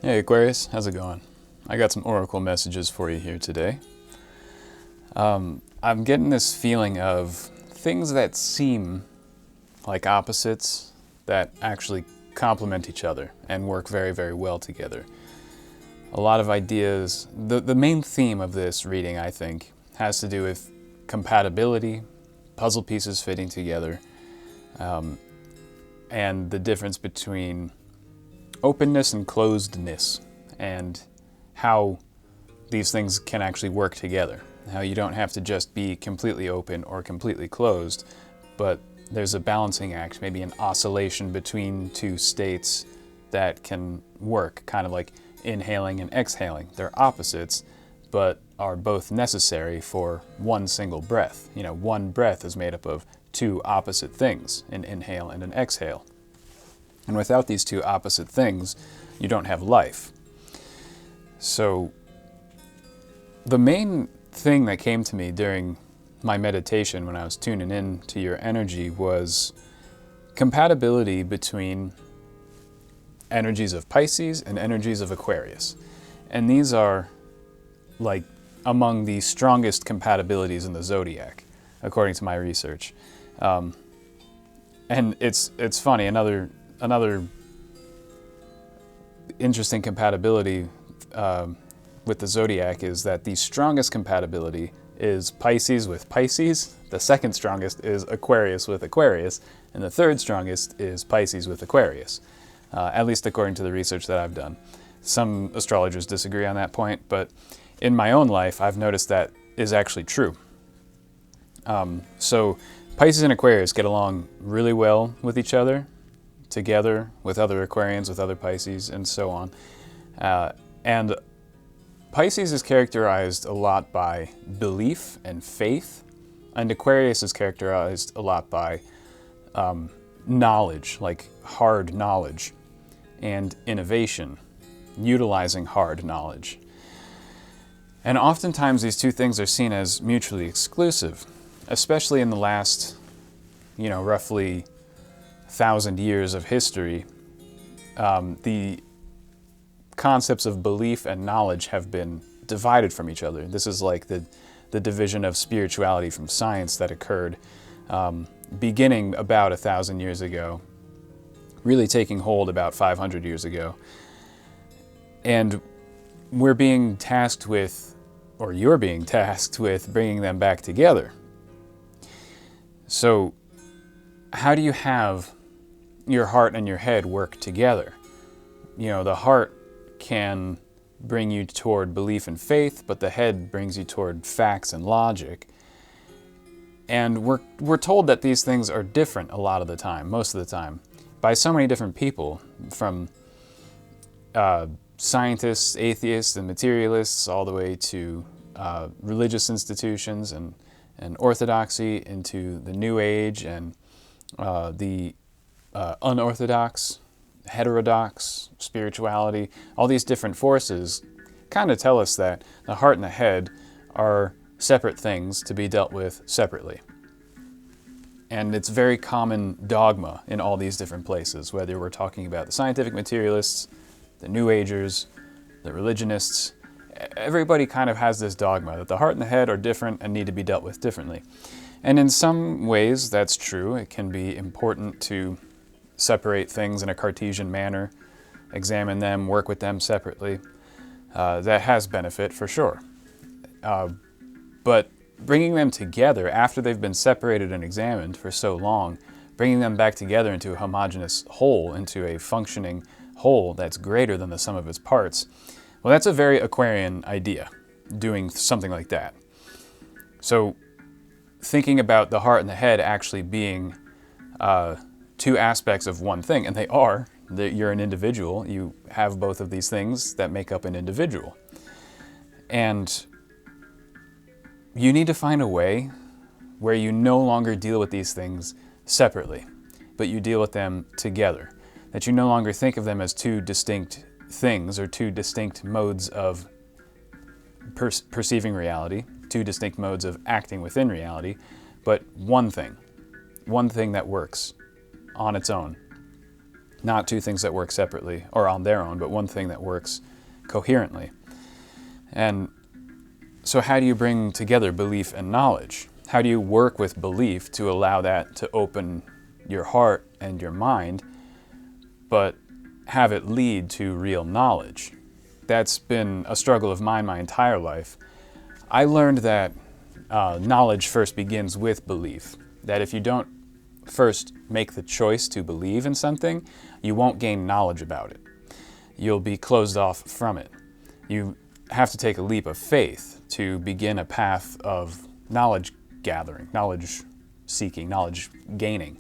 Hey Aquarius, how's it going? I got some oracle messages for you here today. I'm getting this feeling of things that seem like opposites that actually complement each other and work very, very well together. A lot of ideas. The main theme of this reading, I think, has to do with compatibility, puzzle pieces fitting together, and the difference between openness and closedness, and how these things can actually work together. How you don't have to just be completely open or completely closed, but there's a balancing act, maybe an oscillation between two states that can work, kind of like inhaling and exhaling. They're opposites, but are both necessary for one single breath. You know, one breath is made up of two opposite things, an inhale and an exhale. And without these two opposite things, you don't have life. So the main thing that came to me during my meditation when I was tuning in to your energy was compatibility between energies of Pisces and energies of Aquarius. And these are like among the strongest compatibilities in the zodiac, according to my research. And it's funny, another interesting compatibility with the zodiac is that the strongest compatibility is Pisces with Pisces, the second strongest is Aquarius with Aquarius, and the third strongest is Pisces with Aquarius, at least according to the research that I've done. Some astrologers disagree on that point, but in my own life, I've noticed that is actually true. So Pisces and Aquarius get along really well with each other, together with other Aquarians, with other Pisces, and so on. And Pisces is characterized a lot by belief and faith, and Aquarius is characterized a lot by knowledge, like hard knowledge, and innovation, utilizing hard knowledge. And oftentimes these two things are seen as mutually exclusive, especially in the last, roughly 1,000 years of history. The concepts of belief and knowledge have been divided from each other. This is like the division of spirituality from science that occurred beginning about 1,000 years ago, really taking hold about 500 years ago. And we're being tasked with, or you're being tasked with, bringing them back together. So how do you have your heart and your head work together? The heart can bring you toward belief and faith, but the head brings you toward facts and logic. And we're told that these things are different a lot of the time, most of the time, by so many different people, from scientists, atheists, and materialists, all the way to religious institutions and orthodoxy, into the New Age and the unorthodox, heterodox spirituality. All these different forces kind of tell us that the heart and the head are separate things to be dealt with separately. And it's very common dogma in all these different places, whether we're talking about the scientific materialists, the New Agers, the religionists. Everybody kind of has this dogma that the heart and the head are different and need to be dealt with differently. And in some ways, that's true. It can be important to separate things in a Cartesian manner, examine them, work with them separately. That has benefit for sure. But bringing them together after they've been separated and examined for so long, bringing them back together into a homogeneous whole, into a functioning whole that's greater than the sum of its parts, well, that's a very Aquarian idea, doing something like that. So thinking about the heart and the head actually being two aspects of one thing, and they are. You're an individual. You have both of these things that make up an individual. And you need to find a way where you no longer deal with these things separately, but you deal with them together. That you no longer think of them as two distinct things or two distinct modes of perceiving reality, two distinct modes of acting within reality, but one thing that works on its own. not two things that work separately or on their own, but one thing that works coherently. And so how do you bring together belief and knowledge? How do you work with belief to allow that to open your heart and your mind, but have it lead to real knowledge? That's been a struggle of mine my entire life. I learned that knowledge first begins with belief, that if you don't first make the choice to believe in something, you won't gain knowledge about it. You'll be closed off from it. You have to take a leap of faith to begin a path of knowledge gathering, knowledge seeking, knowledge gaining.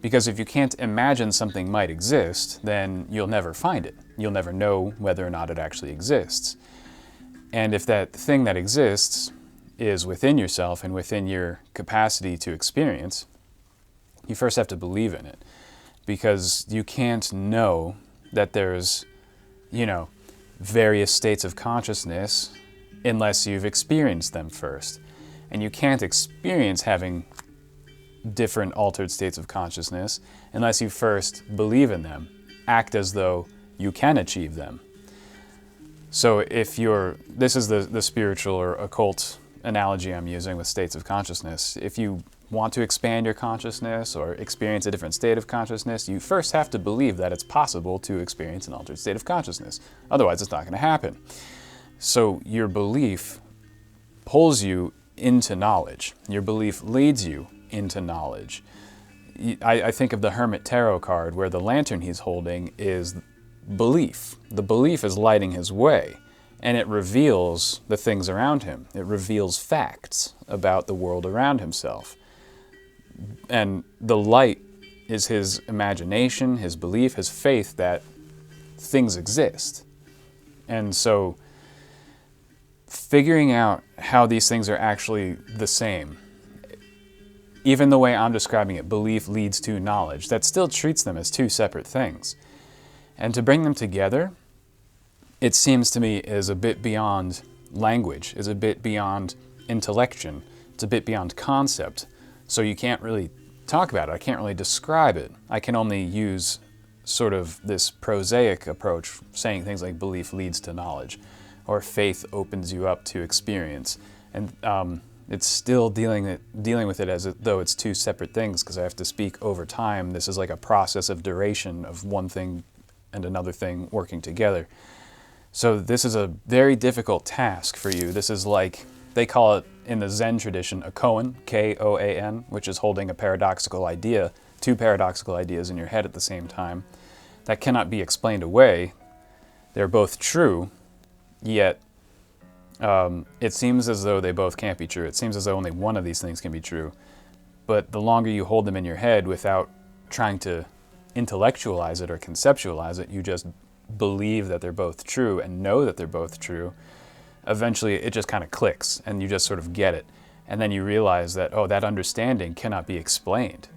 Because if you can't imagine something might exist, then you'll never find it. You'll never know whether or not it actually exists. And if that thing that exists is within yourself and within your capacity to experience, you first have to believe in it. Because you can't know that there's, various states of consciousness unless you've experienced them first. And you can't experience having different altered states of consciousness unless you first believe in them, act as though you can achieve them. So this is the spiritual or occult analogy I'm using with states of consciousness. If you want to expand your consciousness or experience a different state of consciousness, you first have to believe that it's possible to experience an altered state of consciousness. Otherwise, it's not going to happen. So your belief pulls you into knowledge. Your belief leads you into knowledge. I think of the Hermit Tarot card where the lantern he's holding is belief. The belief is lighting his way, and it reveals the things around him. It reveals facts about the world around himself. And the light is his imagination, his belief, his faith that things exist. And so figuring out how these things are actually the same, even the way I'm describing it, belief leads to knowledge, that still treats them as two separate things. And to bring them together, it seems to me is a bit beyond language, is a bit beyond intellection, it's a bit beyond concept. So you can't really talk about it, I can't really describe it. I can only use sort of this prosaic approach, saying things like belief leads to knowledge, or faith opens you up to experience. And it's still dealing with it as though it's two separate things, because I have to speak over time. This is like a process of duration of one thing and another thing working together. So this is a very difficult task for you. This is like, they call it in the Zen tradition a koan, K-O-A-N, which is holding a paradoxical idea, two paradoxical ideas in your head at the same time. That cannot be explained away. They're both true, yet it seems as though they both can't be true. It seems as though only one of these things can be true. But the longer you hold them in your head without trying to intellectualize it or conceptualize it, you just believe that they're both true and know that they're both true, eventually it just kind of clicks and you just sort of get it. And then you realize that, oh, that understanding cannot be explained.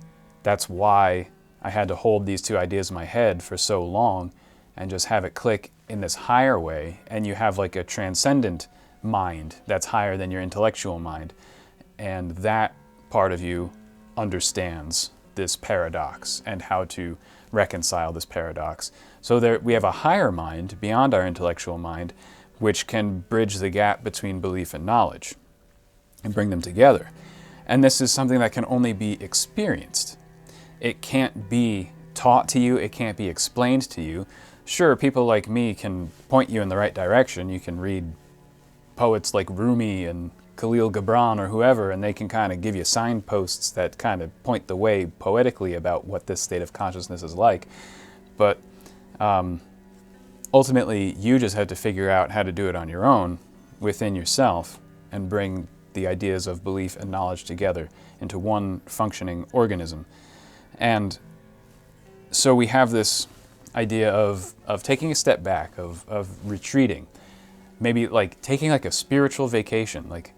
That's why I had to hold these two ideas in my head for so long and just have it click in this higher way. And you have like a transcendent mind that's higher than your intellectual mind. And that part of you understands this paradox and how to reconcile this paradox. So there, we have a higher mind beyond our intellectual mind, which can bridge the gap between belief and knowledge and bring them together. And this is something that can only be experienced. It can't be taught to you, it can't be explained to you. Sure, people like me can point you in the right direction. You can read poets like Rumi and Khalil Gibran or whoever, and they can kind of give you signposts that kind of point the way poetically about what this state of consciousness is like. But ultimately, you just have to figure out how to do it on your own within yourself and bring the ideas of belief and knowledge together into one functioning organism. And so we have this idea of taking a step back, of retreating, maybe like taking like a spiritual vacation. Like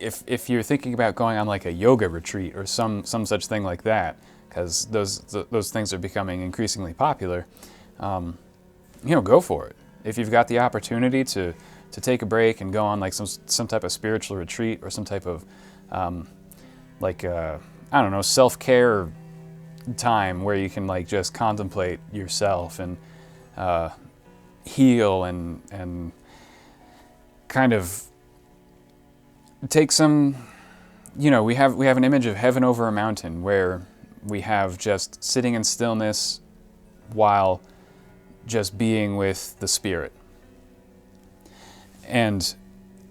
if you're thinking about going on like a yoga retreat or some such thing like that, because those things are becoming increasingly popular, go for it. If you've got the opportunity to take a break and go on like some type of spiritual retreat or some type of self-care time where you can like just contemplate yourself and heal and kind of take some, we have an image of heaven over a mountain where we have just sitting in stillness while just being with the spirit. And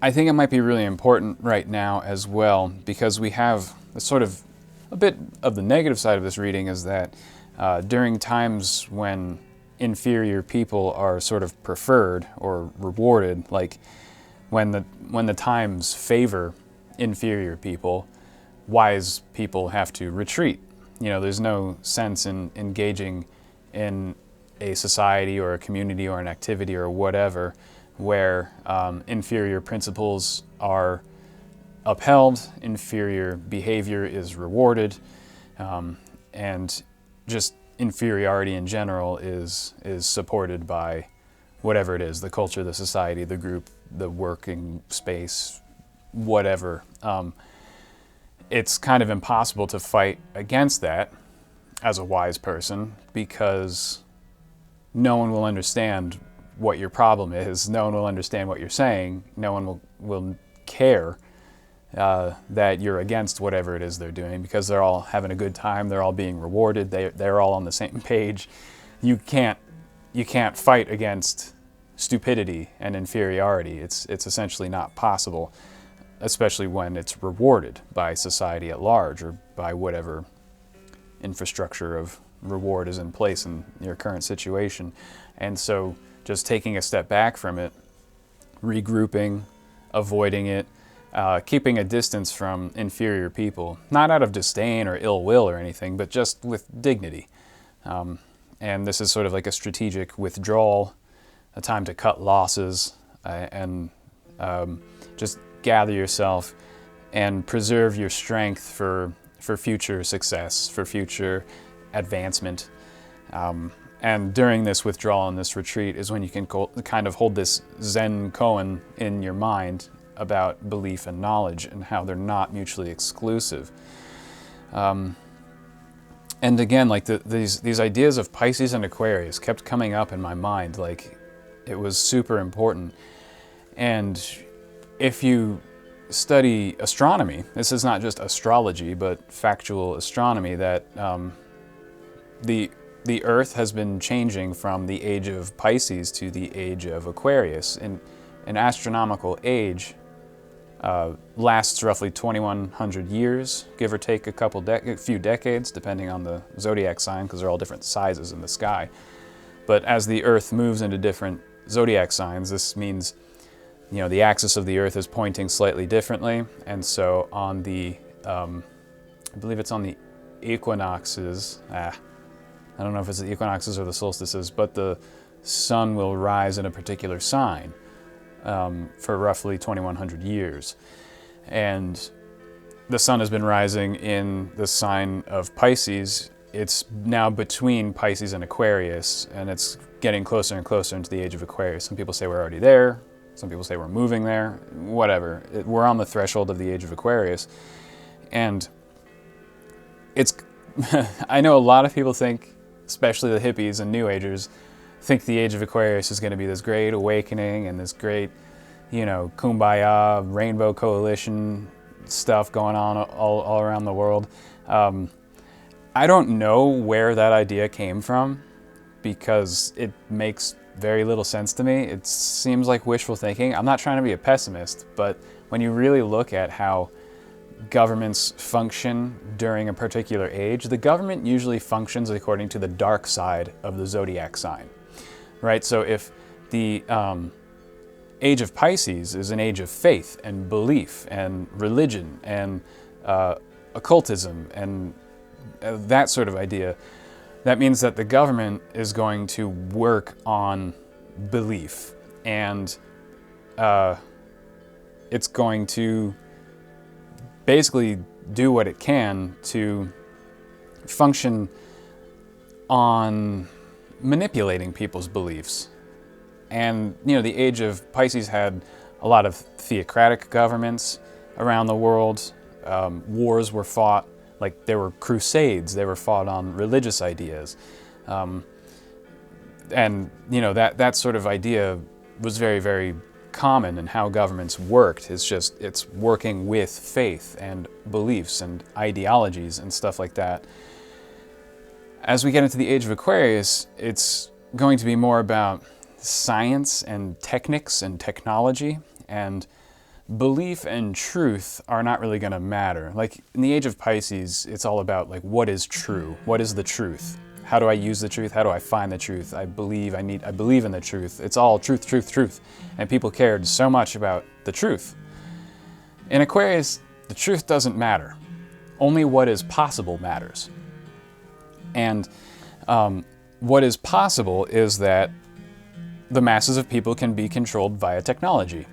I think it might be really important right now as well, because we have a bit of the negative side of this reading is that during times when inferior people are sort of preferred or rewarded, like when the times favor inferior people, wise people have to retreat. There's no sense in engaging in a society or a community or an activity or whatever where inferior principles are upheld, inferior behavior is rewarded, and just inferiority in general is supported by whatever it is, the culture, the society, the group, the working space, whatever. It's kind of impossible to fight against that as a wise person because no one will understand what your problem is. No one will understand what you're saying. No one will care that you're against whatever it is they're doing because they're all having a good time. They're all being rewarded. They're all on the same page. You can't fight against stupidity and inferiority. It's essentially not possible, especially when it's rewarded by society at large or by whatever infrastructure of reward is in place in your current situation. And so just taking a step back from it, regrouping, avoiding it, keeping a distance from inferior people, not out of disdain or ill will or anything, but just with dignity. And this is sort of like a strategic withdrawal, a time to cut losses and just gather yourself and preserve your strength for future success, for future advancement. And during this withdrawal and this retreat is when you can kind of hold this Zen koan in your mind about belief and knowledge and how they're not mutually exclusive. And again, like these ideas of Pisces and Aquarius kept coming up in my mind, like it was super important. And if you study astronomy, this is not just astrology, but factual astronomy, that the Earth has been changing from the age of Pisces to the age of Aquarius. And an astronomical age lasts roughly 2,100 years, give or take a few decades, depending on the zodiac sign, because they're all different sizes in the sky. But as the Earth moves into different zodiac signs, this means the axis of the Earth is pointing slightly differently. And so on the, I believe it's on the equinoxes, I don't know if it's the equinoxes or the solstices, but the sun will rise in a particular sign for roughly 2,100 years. And the sun has been rising in the sign of Pisces. It's now between Pisces and Aquarius, and it's getting closer and closer into the age of Aquarius. Some people say we're already there. Some people say we're moving there. Whatever. We're on the threshold of the age of Aquarius. And it's, I know a lot of people think, especially the hippies and New Agers, think the age of Aquarius is going to be this great awakening and this great, kumbaya, rainbow coalition stuff going on all around the world. I don't know where that idea came from because it makes very little sense to me. It seems like wishful thinking. I'm not trying to be a pessimist, but when you really look at how governments function during a particular age, the government usually functions according to the dark side of the zodiac sign, right? So if the age of Pisces is an age of faith and belief and religion and occultism and that sort of idea, that means that the government is going to work on belief and it's going to basically do what it can to function on manipulating people's beliefs. And, the age of Pisces had a lot of theocratic governments around the world. Wars were fought Like there were crusades, they were fought on religious ideas. And you know, that sort of idea was very, very common in how governments worked. It's working with faith and beliefs and ideologies and stuff like that. As we get into the age of Aquarius, it's going to be more about science and techniques and technology, and belief and truth are not really going to matter. Like in the age of Pisces, it's all about like, what is true? What is the truth? How do I use the truth? How do I find the truth? I believe in the truth. It's all truth, truth, truth. And people cared so much about the truth. In Aquarius, the truth doesn't matter. Only what is possible matters. And what is possible is that the masses of people can be controlled via technology.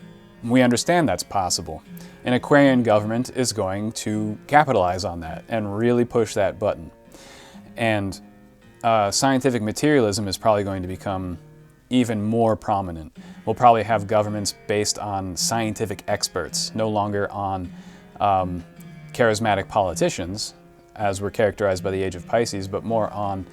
We understand that's possible. An Aquarian government is going to capitalize on that and really push that button. And scientific materialism is probably going to become even more prominent. We'll probably have governments based on scientific experts, no longer on charismatic politicians, as we're characterized by the age of Pisces, but more on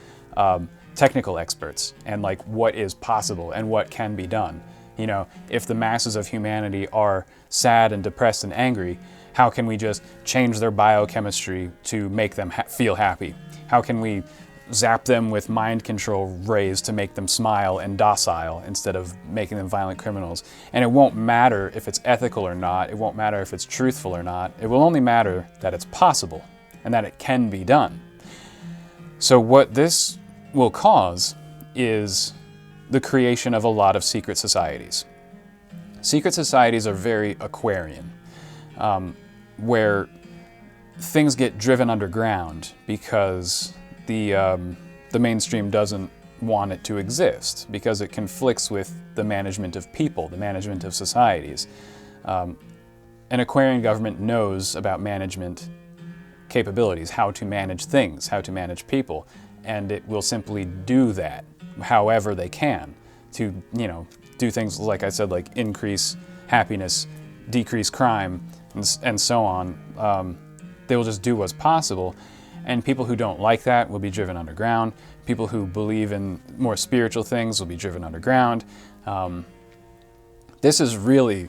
technical experts and like what is possible and what can be done. You know, if the masses of humanity are sad and depressed and angry, how can we just change their biochemistry to make them feel happy? How can we zap them with mind control rays to make them smile and docile instead of making them violent criminals? And it won't matter if it's ethical or not. It won't matter if it's truthful or not. It will only matter that it's possible and that it can be done. So what this will cause is the creation of a lot of secret societies. Secret societies are very Aquarian, where things get driven underground because the mainstream doesn't want it to exist, because it conflicts with the management of people, the management of societies. An Aquarian government knows about management capabilities, how to manage things, how to manage people, and it will simply do that however they can to, you know, do things, like I said, like increase happiness, decrease crime, and so on. They will just do what's possible. And people who don't like that will be driven underground. People who believe in more spiritual things will be driven underground. This is really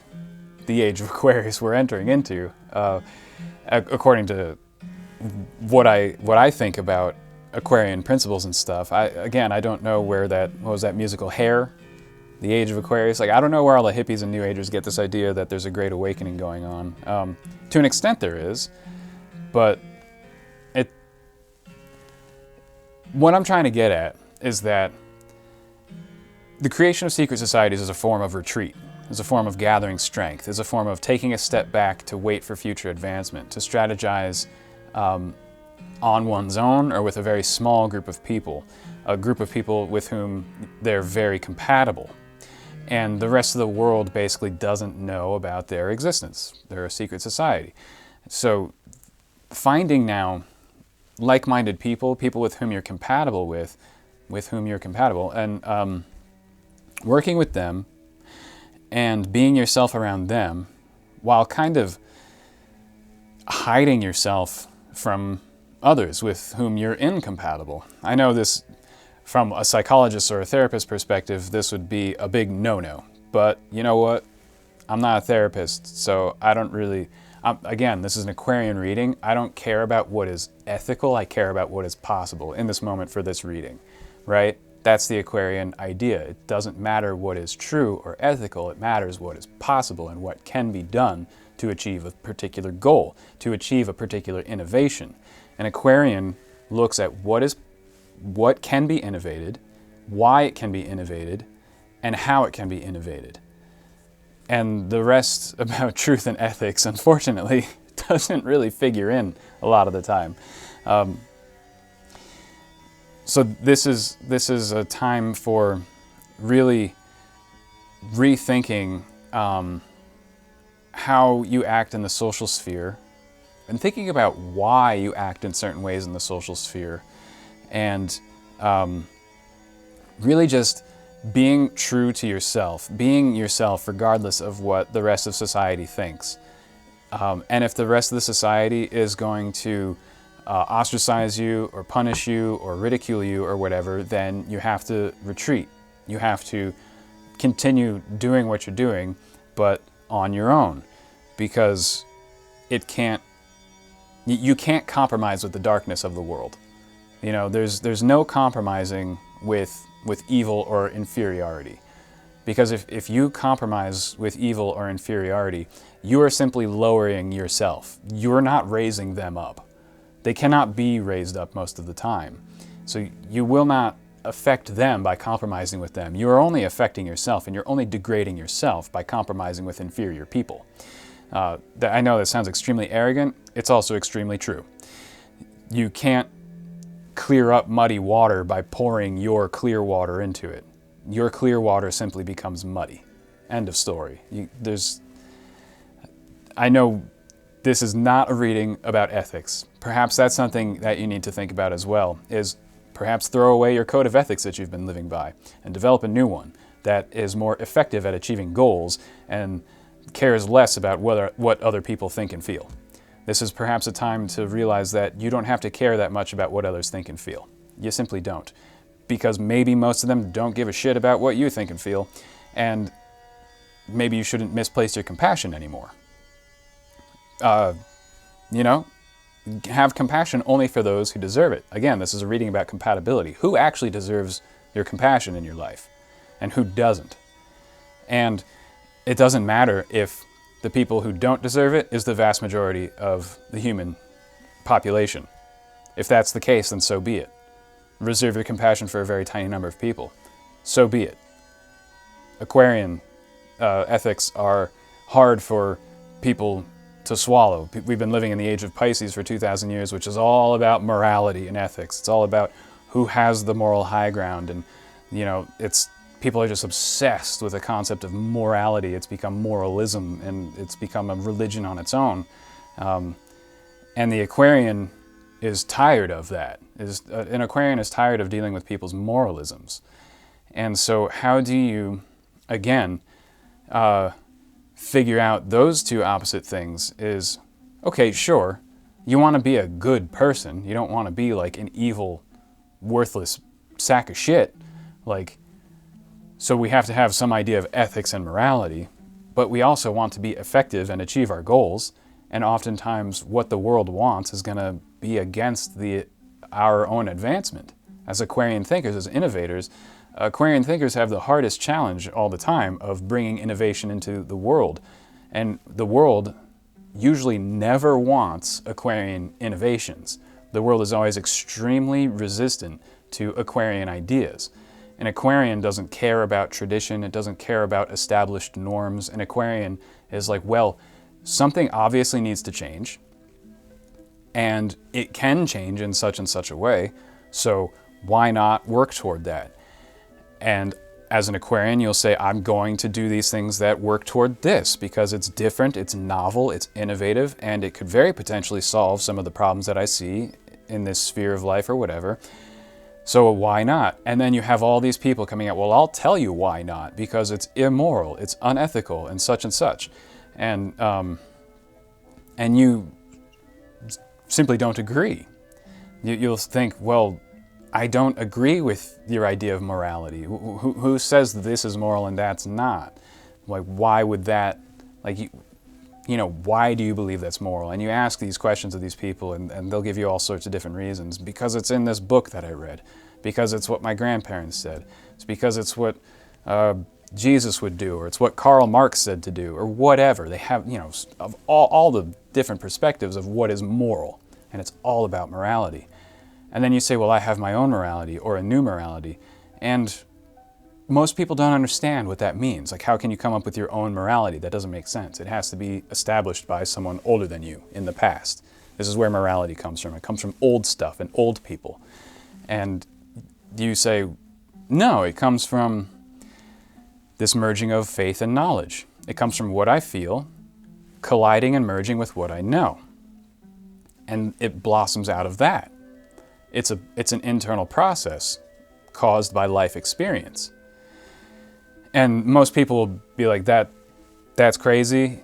the age of Aquarius we're entering into, according to what I think about Aquarian principles and stuff. I don't know where what was that musical Hair? The age of Aquarius? Like, I don't know where all the hippies and New Agers get this idea that there's a great awakening going on. To an extent there is, but what I'm trying to get at is that the creation of secret societies is a form of retreat, is a form of gathering strength, is a form of taking a step back to wait for future advancement, to strategize on one's own or with a very small group of people, a group of people with whom they're very compatible. And the rest of the world basically doesn't know about their existence. They're a secret society. So finding now like-minded people with whom you're compatible with whom you're compatible, and working with them and being yourself around them while kind of hiding yourself from others with whom you're incompatible. I know this from a psychologist or a therapist perspective, this would be a big no-no, but you know what? I'm not a therapist, so I don't really... Again, this is an Aquarian reading. I don't care about what is ethical. I care about what is possible in this moment for this reading, right? That's the Aquarian idea. It doesn't matter what is true or ethical. It matters what is possible and what can be done to achieve a particular goal, to achieve a particular innovation. An Aquarian looks at what can be innovated, why it can be innovated, and how it can be innovated. And the rest about truth and ethics, unfortunately, doesn't really figure in a lot of the time. So this is a time for really rethinking how you act in the social sphere, and thinking about why you act in certain ways in the social sphere, and really just being true to yourself, being yourself regardless of what the rest of society thinks. And if the rest of the society is going to ostracize you or punish you or ridicule you or whatever, then you have to retreat. You have to continue doing what you're doing, but on your own, because you can't compromise with the darkness of the world. You know, there's no compromising with evil or inferiority. Because if you compromise with evil or inferiority, you are simply lowering yourself. You're not raising them up. They cannot be raised up most of the time. So you will not affect them by compromising with them. You are only affecting yourself, and you're only degrading yourself by compromising with inferior people. I know that sounds extremely arrogant. It's also extremely true. You can't clear up muddy water by pouring your clear water into it. Your clear water simply becomes muddy. End of story. I know this is not a reading about ethics. Perhaps that's something that you need to think about as well, is perhaps throw away your code of ethics that you've been living by and develop a new one that is more effective at achieving goals and cares less about what other people think and feel. This is perhaps a time to realize that you don't have to care that much about what others think and feel. You simply don't. Because maybe most of them don't give a shit about what you think and feel, and maybe you shouldn't misplace your compassion anymore. Have compassion only for those who deserve it. Again, this is a reading about compatibility. Who actually deserves your compassion in your life, and who doesn't? And it doesn't matter if the people who don't deserve it is the vast majority of the human population. If that's the case, then so be it. Reserve your compassion for a very tiny number of people. So be it. Aquarian ethics are hard for people to swallow. We've been living in the age of Pisces for 2,000 years, which is all about morality and ethics. It's all about who has the moral high ground, and people are just obsessed with the concept of morality. It's become moralism, and it's become a religion on its own. And the Aquarian is tired of that. An Aquarian is tired of dealing with people's moralisms. And so how do you, again, figure out those two opposite things is, okay, sure, you want to be a good person. You don't want to be like an evil, worthless sack of shit. So we have to have some idea of ethics and morality, but we also want to be effective and achieve our goals. And oftentimes what the world wants is going to be against our own advancement. As Aquarian thinkers, as innovators, Aquarian thinkers have the hardest challenge all the time of bringing innovation into the world. And the world usually never wants Aquarian innovations. The world is always extremely resistant to Aquarian ideas. An Aquarian doesn't care about tradition. It doesn't care about established norms. An Aquarian is like, well, something obviously needs to change, and it can change in such and such a way, so why not work toward that? And as an Aquarian, you'll say, I'm going to do these things that work toward this because it's different, it's novel, it's innovative, and it could very potentially solve some of the problems that I see in this sphere of life or whatever. So why not? And then you have all these people coming out, well, I'll tell you why not, because it's immoral, it's unethical, and such. And you simply don't agree. You'll think, well, I don't agree with your idea of morality. Who says this is moral and that's not? Like, why would that, why do you believe that's moral? And you ask these questions of these people, and they'll give you all sorts of different reasons. Because it's in this book that I read. Because it's what my grandparents said. It's because it's what Jesus would do, or it's what Karl Marx said to do, or whatever. They have, of all the different perspectives of what is moral, and it's all about morality. And then you say, well, I have my own morality, or a new morality, and most people don't understand what that means. Like, how can you come up with your own morality? That doesn't make sense. It has to be established by someone older than you in the past. This is where morality comes from. It comes from old stuff and old people. And you say, no, it comes from this merging of faith and knowledge. It comes from what I feel, colliding and merging with what I know. And it blossoms out of that. It's an internal process caused by life experience. And most people will be like, that's crazy.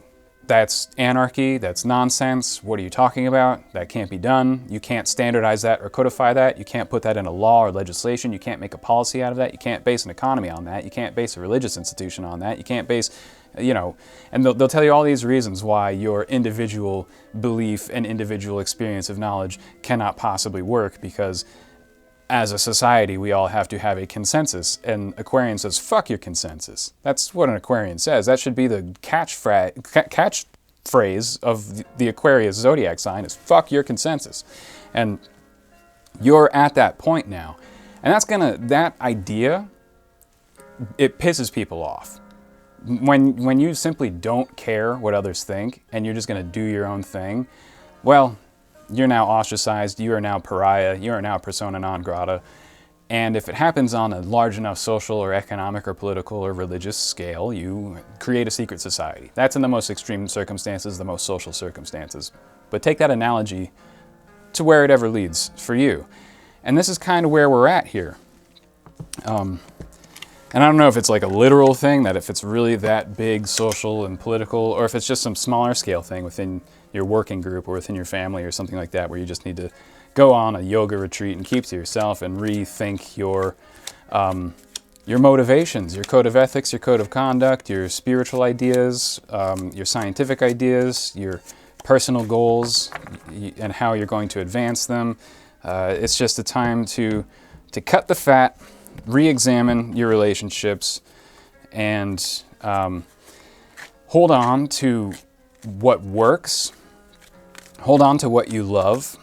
That's anarchy, that's nonsense, what are you talking about? That can't be done. You can't standardize that or codify that. You can't put that in a law or legislation. You can't make a policy out of that. You can't base an economy on that. You can't base a religious institution on that. You can't base, and they'll tell you all these reasons why your individual belief and individual experience of knowledge cannot possibly work, because as a society, we all have to have a consensus, and Aquarian says, fuck your consensus. That's what an Aquarian says. That should be the catchphrase of the Aquarius zodiac sign, is fuck your consensus. And you're at that point now. And that idea, it pisses people off. When you simply don't care what others think, and you're just gonna do your own thing, well, you're now ostracized, you are now pariah, you are now persona non grata. And if it happens on a large enough social or economic or political or religious scale, you create a secret society. That's in the most extreme circumstances, the most social circumstances. But take that analogy to where it ever leads for you. And this is kind of where we're at here. And I don't know if it's like a literal thing, that if it's really that big social and political, or if it's just some smaller scale thing within your working group or within your family or something like that, where you just need to go on a yoga retreat and keep to yourself and rethink your motivations, your code of ethics, your code of conduct, your spiritual ideas, your scientific ideas, your personal goals, and how you're going to advance them. It's just a time to cut the fat, re-examine your relationships, and hold on to what works, hold on to what you love,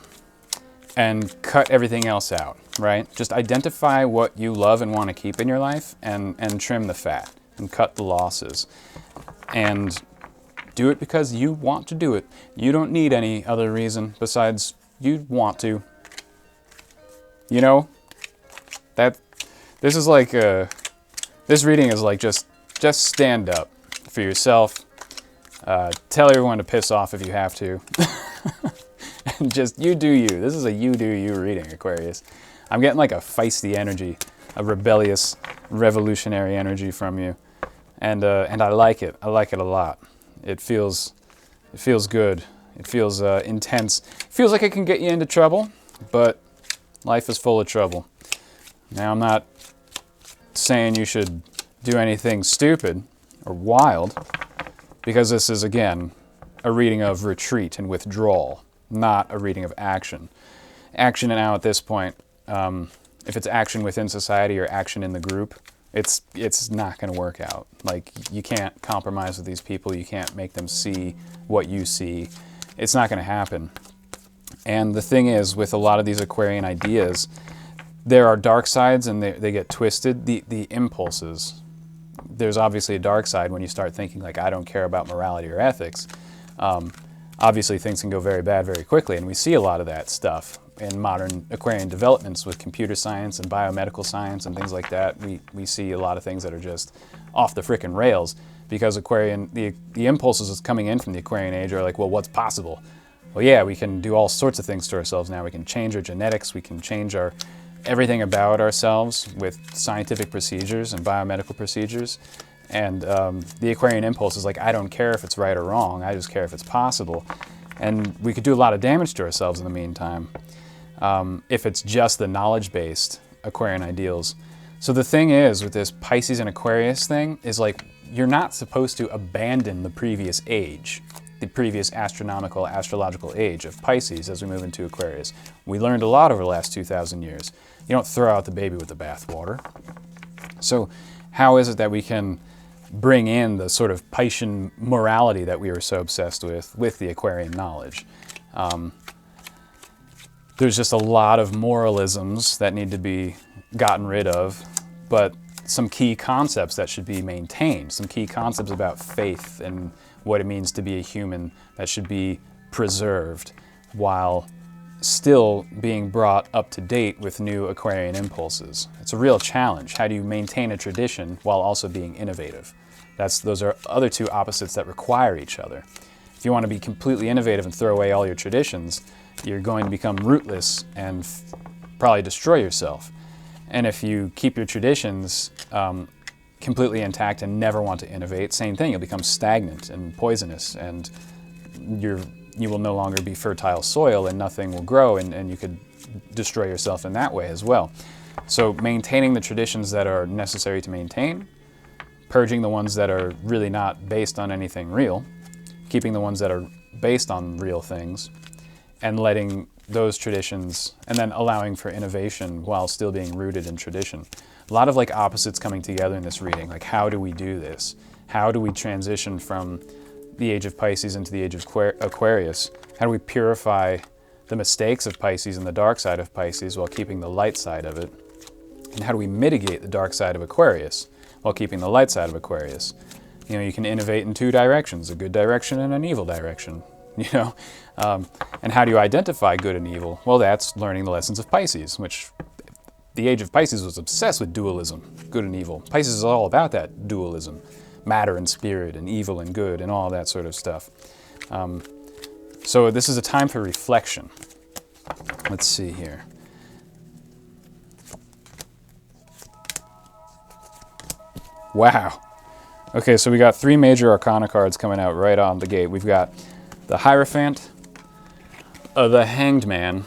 and cut everything else out, right? Just identify what you love and want to keep in your life, and trim the fat and cut the losses. And do it because you want to do it. You don't need any other reason besides you want to. You know, this is like this reading is like just stand up for yourself. Tell everyone to piss off if you have to. And just you do you. This is a you do you reading, Aquarius. I'm getting like a feisty energy, a rebellious, revolutionary energy from you, and I like it. I like it a lot. It feels good. It feels intense. It feels like it can get you into trouble, but life is full of trouble. Now, I'm not saying you should do anything stupid or wild, because this is, again, a reading of retreat and withdrawal, not a reading of action. Action now at this point, if it's action within society or action in the group, it's not going to work out. Like, you can't compromise with these people. You can't make them see what you see. It's not going to happen. And the thing is, with a lot of these Aquarian ideas, there are dark sides and they get twisted. The impulses, there's obviously a dark side when you start thinking like, I don't care about morality or ethics. Obviously things can go very bad very quickly, and we see a lot of that stuff in modern Aquarian developments with computer science and biomedical science and things like that. We see a lot of things that are just off the frickin' rails, because Aquarian, the impulses that's coming in from the Aquarian age are like, well, what's possible? Well, yeah, we can do all sorts of things to ourselves now. We can change our genetics, we can change everything about ourselves with scientific procedures and biomedical procedures. And the Aquarian impulse is like, I don't care if it's right or wrong, I just care if it's possible. And we could do a lot of damage to ourselves in the meantime, if it's just the knowledge-based Aquarian ideals. So the thing is, with this Pisces and Aquarius thing, is like, you're not supposed to abandon the previous age, the previous astrological age of Pisces as we move into Aquarius. We learned a lot over the last 2,000 years. You don't throw out the baby with the bathwater. So how is it that we can bring in the sort of Piscean morality that we were so obsessed with the Aquarian knowledge? There's just a lot of moralisms that need to be gotten rid of, but some key concepts that should be maintained, some key concepts about faith and what it means to be a human that should be preserved while still being brought up to date with new Aquarian impulses. It's a real challenge. How do you maintain a tradition while also being innovative? Those are other two opposites that require each other. If you want to be completely innovative and throw away all your traditions, you're going to become rootless and probably destroy yourself. And if you keep your traditions, completely intact and never want to innovate, same thing, you'll become stagnant and poisonous, and you will no longer be fertile soil, and nothing will grow, and you could destroy yourself in that way as well. So maintaining the traditions that are necessary to maintain, purging the ones that are really not based on anything real, keeping the ones that are based on real things, and letting those traditions, and then allowing for innovation while still being rooted in tradition. A lot of like opposites coming together in this reading. Like, how do we do this? How do we transition from the age of Pisces into the age of Aquarius? How do we purify the mistakes of Pisces and the dark side of Pisces while keeping the light side of it? And how do we mitigate the dark side of Aquarius while keeping the light side of Aquarius? You know, you can innovate in two directions, a good direction and an evil direction, you know? And how do you identify good and evil? Well, that's learning the lessons of Pisces, which the age of Pisces was obsessed with dualism, good and evil. Pisces is all about that dualism, matter and spirit, and evil and good, and all that sort of stuff. So this is a time for reflection. Let's see here. Wow. Okay, so we got 3 major arcana cards coming out right on the gate. We've got the Hierophant, the Hanged Man,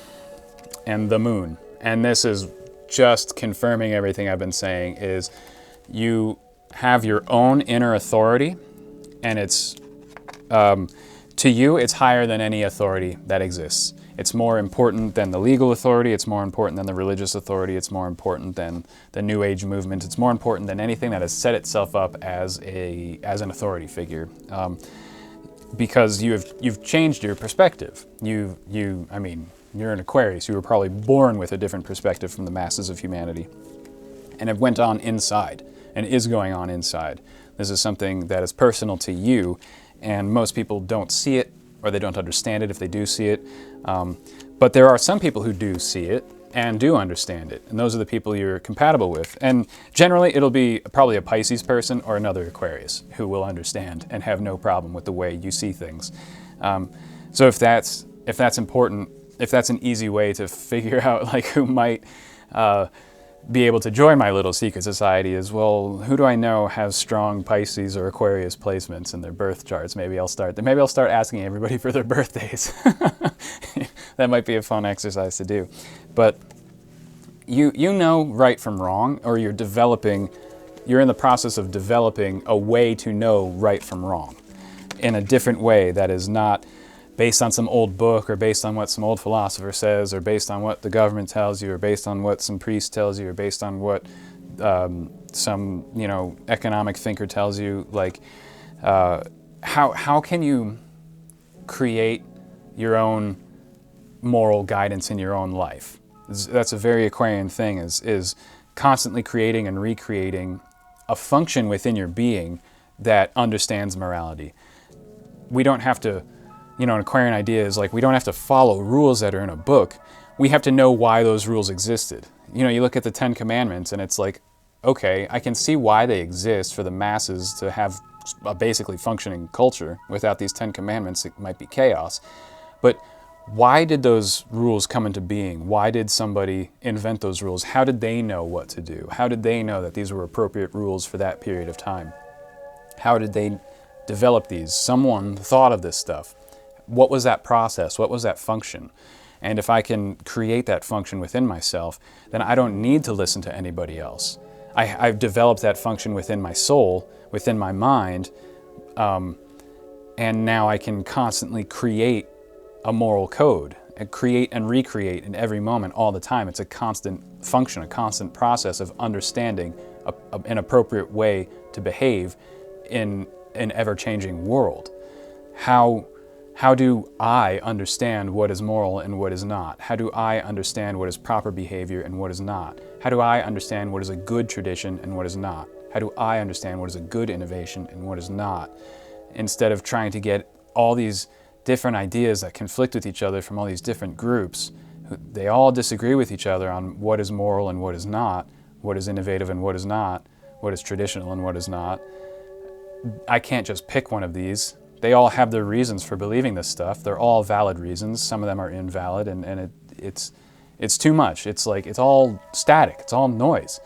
and the Moon. And this is just confirming everything I've been saying, is you have your own inner authority, and it's, to you, it's higher than any authority that exists. It's more important than the legal authority, it's more important than the religious authority, it's more important than the New Age movement, it's more important than anything that has set itself up as an authority figure. Because you've changed your perspective. I mean, you're an Aquarius, you were probably born with a different perspective from the masses of humanity. And it went on inside, and is going on inside. This is something that is personal to you, and most people don't see it, or they don't understand it if they do see it. But there are some people who do see it and do understand it, and those are the people you're compatible with. And generally, it'll be probably a Pisces person or another Aquarius who will understand and have no problem with the way you see things. So if that's important, if that's an easy way to figure out like who might be able to join my little secret society, is, well, who do I know has strong Pisces or Aquarius placements in their birth charts? Maybe I'll start asking everybody for their birthdays. That might be a fun exercise to do. But you know right from wrong, or you're in the process of developing a way to know right from wrong in a different way that is not based on some old book, or based on what some old philosopher says, or based on what the government tells you, or based on what some priest tells you, or based on what some economic thinker tells you. Like, how can you create your own moral guidance in your own life? That's a very Aquarian thing, is constantly creating and recreating a function within your being that understands morality. We don't have to, an Aquarian idea is like, we don't have to follow rules that are in a book. We have to know why those rules existed. You look at the 10 Commandments and it's like, okay, I can see why they exist for the masses to have a basically functioning culture. Without these 10 Commandments, it might be chaos. But why did those rules come into being? Why did somebody invent those rules? How did they know what to do? How did they know that these were appropriate rules for that period of time? How did they develop these? Someone thought of this stuff. What was that process? What was that function? And if I can create that function within myself, then I don't need to listen to anybody else. I've developed that function within my soul, within my mind, and now I can constantly create a moral code, and create and recreate in every moment, all the time. It's a constant function, a constant process of understanding an appropriate way to behave in an ever-changing world. How do I understand what is moral and what is not? How do I understand what is proper behavior and what is not? How do I understand what is a good tradition and what is not? How do I understand what is a good innovation and what is not? Instead of trying to get all these different ideas that conflict with each other from all these different groups, they all disagree with each other on what is moral and what is not, what is innovative and what is not, what is traditional and what is not. I can't just pick one of these. They all have their reasons for believing this stuff. They're all valid reasons. Some of them are invalid, and it's too much. It's like, it's all static. It's all noise.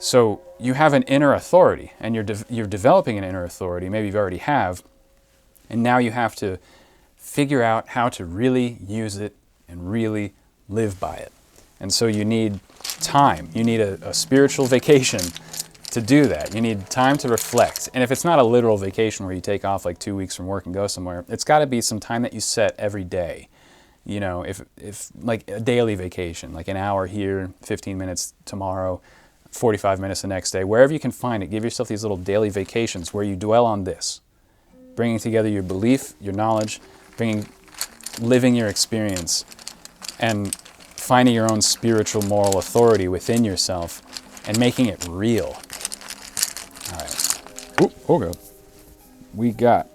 So you have an inner authority, and you're developing an inner authority. Maybe you already have, and now you have to figure out how to really use it and really live by it. And so you need time. You need a spiritual vacation to do that. You need time to reflect. And if it's not a literal vacation where you take off like 2 weeks from work and go somewhere, it's got to be some time that you set every day. You know, if like a daily vacation, like an hour here, 15 minutes tomorrow, 45 minutes the next day, wherever you can find it, give yourself these little daily vacations where you dwell on this, bringing together your belief, your knowledge, living your experience, and finding your own spiritual moral authority within yourself and making it real. All right. Ooh, oh God. We got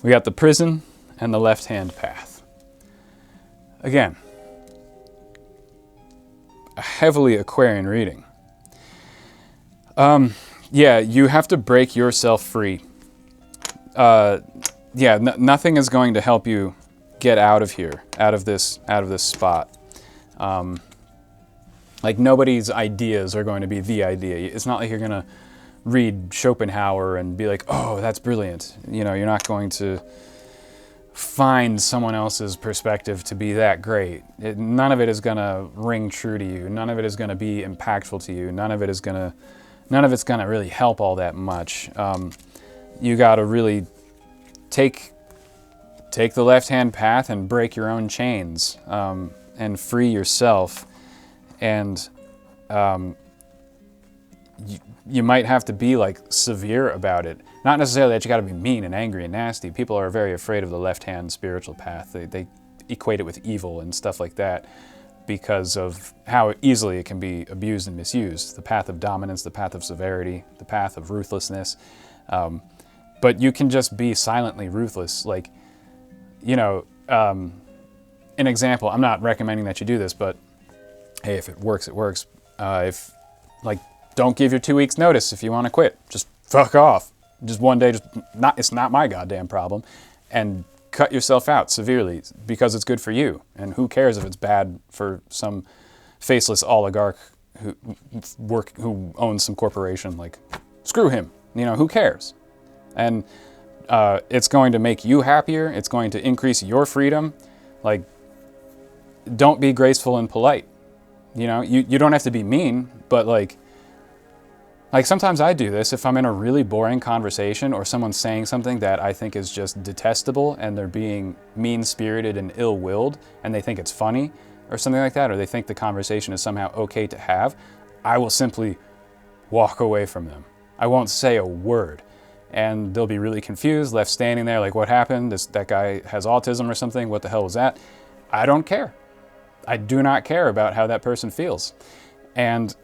we got the prison and the left-hand path. Again, a heavily Aquarian reading. Yeah, you have to break yourself free. Nothing is going to help you get out of here, out of this spot. Like nobody's ideas are going to be the idea. It's not like you're going to read Schopenhauer and be like, oh, that's brilliant. You know, you're not going to find someone else's perspective to be that great. None of it is going to ring true to you. None of it is going to be impactful to you. None of it's going to really help all that much. You got to really take the left-hand path and break your own chains, and free yourself. And you might have to be like severe about it. Not necessarily that you got to be mean and angry and nasty. People are very afraid of the left-hand spiritual path. They equate it with evil and stuff like that because of how easily it can be abused and misused. The path of dominance, the path of severity, the path of ruthlessness. But you can just be silently ruthless. Like, you know, an example, I'm not recommending that you do this, but hey, if it works, it works. Don't give your 2 weeks notice if you want to quit. Just fuck off. Just one day, it's not my goddamn problem. And cut yourself out severely because it's good for you. And who cares if it's bad for some faceless oligarch who owns some corporation? Like, screw him. You know, who cares? And it's going to make you happier. It's going to increase your freedom. Like, don't be graceful and polite. You know, you don't have to be mean, but like sometimes I do this if I'm in a really boring conversation or someone's saying something that I think is just detestable and they're being mean-spirited and ill-willed and they think it's funny or something like that, or they think the conversation is somehow okay to have, I will simply walk away from them. I won't say a word. And they'll be really confused, left standing there like, what happened? That guy has autism or something? What the hell was that? I don't care. I do not care about how that person feels. And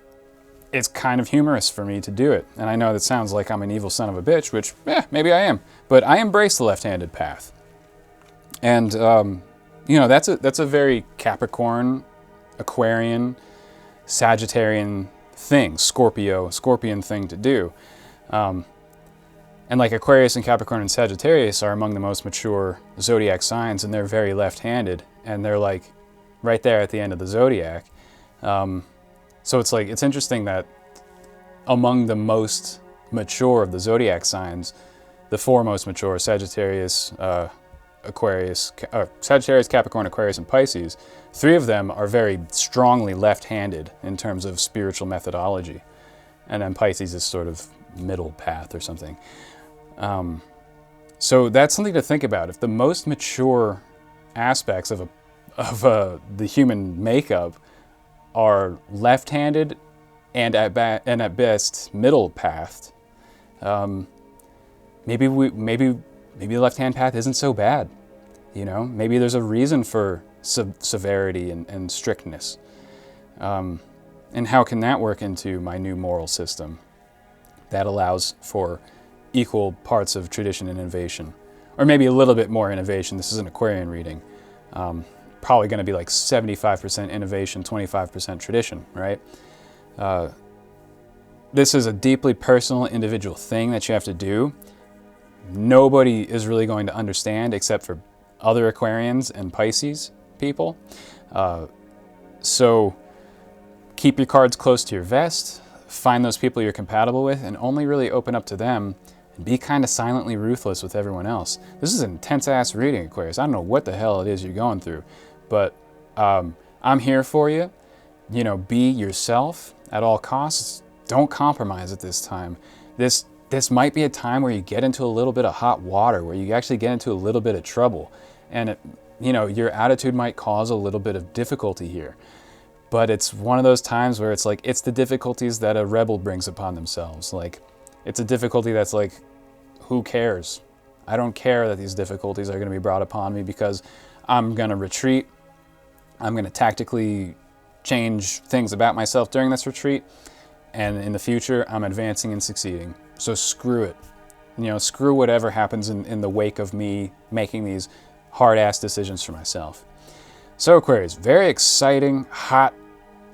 it's kind of humorous for me to do it. And I know that sounds like I'm an evil son of a bitch, which, maybe I am. But I embrace the left-handed path. And, that's a very Capricorn, Aquarian, Sagittarian thing, Scorpion thing to do. And like Aquarius and Capricorn and Sagittarius are among the most mature zodiac signs, and they're very left-handed. And they're like right there at the end of the zodiac. So it's interesting that among the most mature of the zodiac signs, the four most mature, Sagittarius, Sagittarius, Capricorn, Aquarius, and Pisces, three of them are very strongly left-handed in terms of spiritual methodology. And then Pisces is sort of middle path or something. So that's something to think about. If the most mature aspects of the human makeup are left-handed and at best middle pathed, maybe the left-hand path isn't so bad. You know, maybe there's a reason for severity and strictness. And how can that work into my new moral system that allows for equal parts of tradition and innovation? Or maybe a little bit more innovation. This is an Aquarian reading. Probably going to be like 75% innovation, 25% tradition, right? This is a deeply personal, individual thing that you have to do. Nobody is really going to understand except for other Aquarians and Pisces people. So keep your cards close to your vest, find those people you're compatible with, and only really open up to them, and be kind of silently ruthless with everyone else. This is an intense-ass reading, Aquarius. I don't know what the hell it is you're going through, but I'm here for you. You know, be yourself at all costs. Don't compromise at this time. This might be a time where you get into a little bit of hot water, where you actually get into a little bit of trouble. And, you know, your attitude might cause a little bit of difficulty here. But it's one of those times where it's like, it's the difficulties that a rebel brings upon themselves. Like, it's a difficulty that's like, who cares? I don't care that these difficulties are going to be brought upon me, because I'm going to retreat. I'm going to tactically change things about myself during this retreat. And in the future, I'm advancing and succeeding. So screw it. You know, screw whatever happens in the wake of me making these hard-ass decisions for myself. So Aquarius, very exciting, hot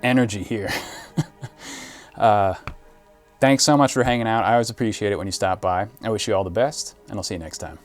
energy here. Thanks so much for hanging out. I always appreciate it when you stop by. I wish you all the best, and I'll see you next time.